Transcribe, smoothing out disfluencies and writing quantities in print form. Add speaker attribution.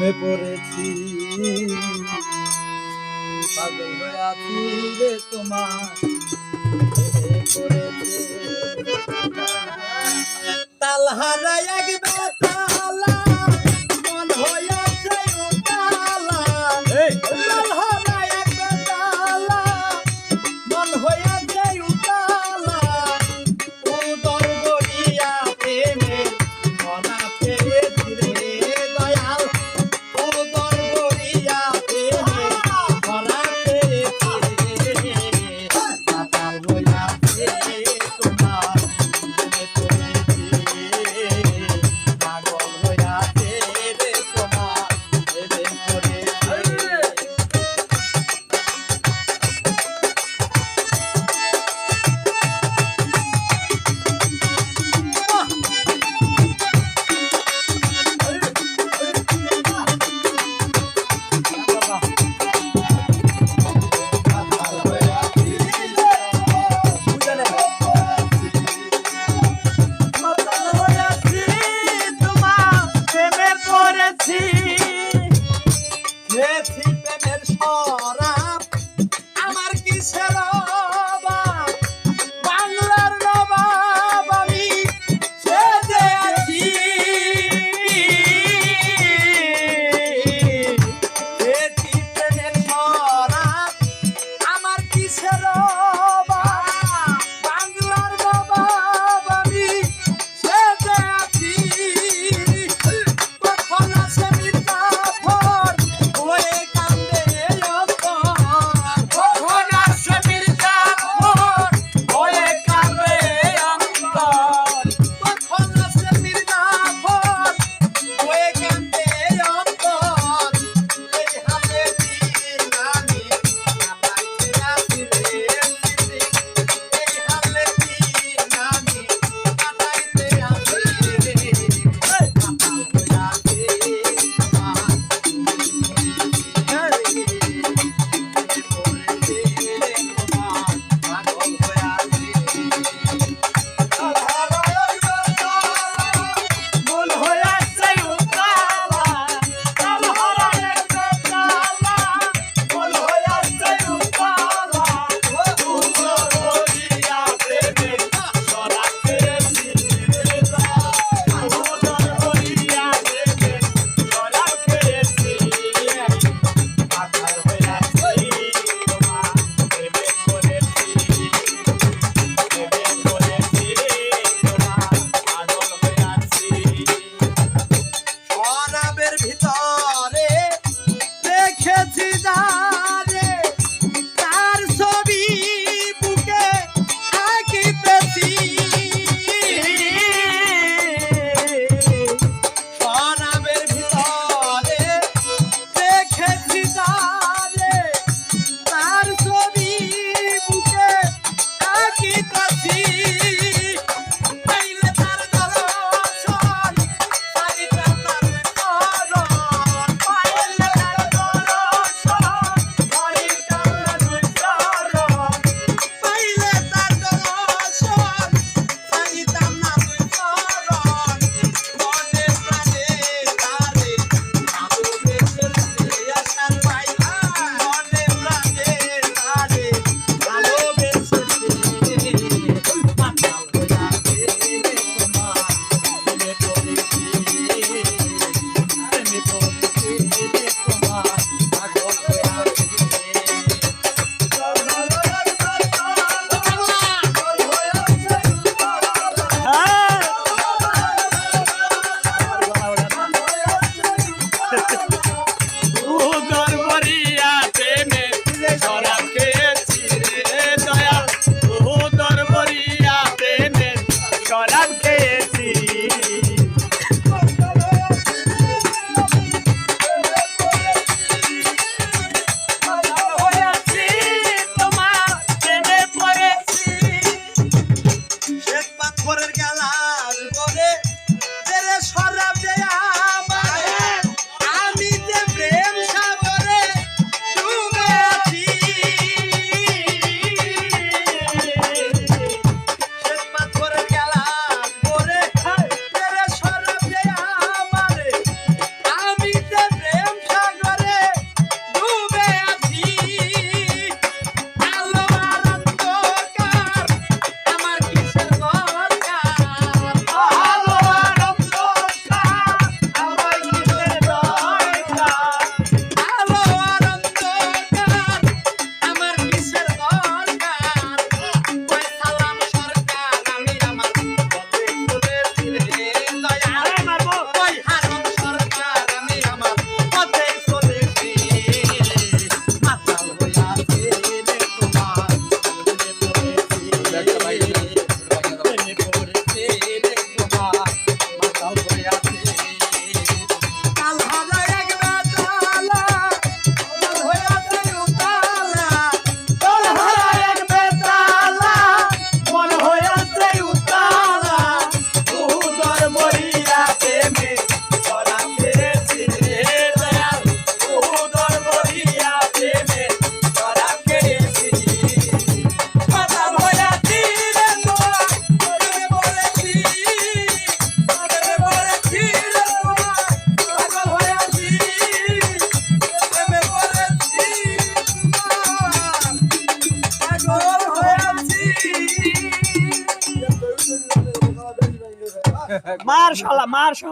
Speaker 1: প্রেমে পড়েছি পাগল হয়ে আছি রে তোমার প্রেমে পড়েছি তাল হারাই একবার তালা মন হইয়াছে উতালা তাল হারাই একবার তালা মন হইয়াছে উতালা উদর গড়িয়া প্রেমে মনা পেয়েছি রে দয়াল উদর গড়িয়া প্রেমে মনা পেয়েছি রে পাতাল হইয়াছে তোমার প্রেমে পড়েছি পাগল হইয়াছে রে তোমার প্রেমে পড়েছি প্রেমের শরাব আমার কিসের অভাব বাংলার নবাব আমি সেজে আছি খেয়েছি প্রেমের শরাব আমার কিসের অভাব বাংলার নবাব আমি সেজে আছি কখন আসে মির্জাফর হয়ে কান্দে
Speaker 2: মার্শাল্লাহ মার্শাল্লাহ।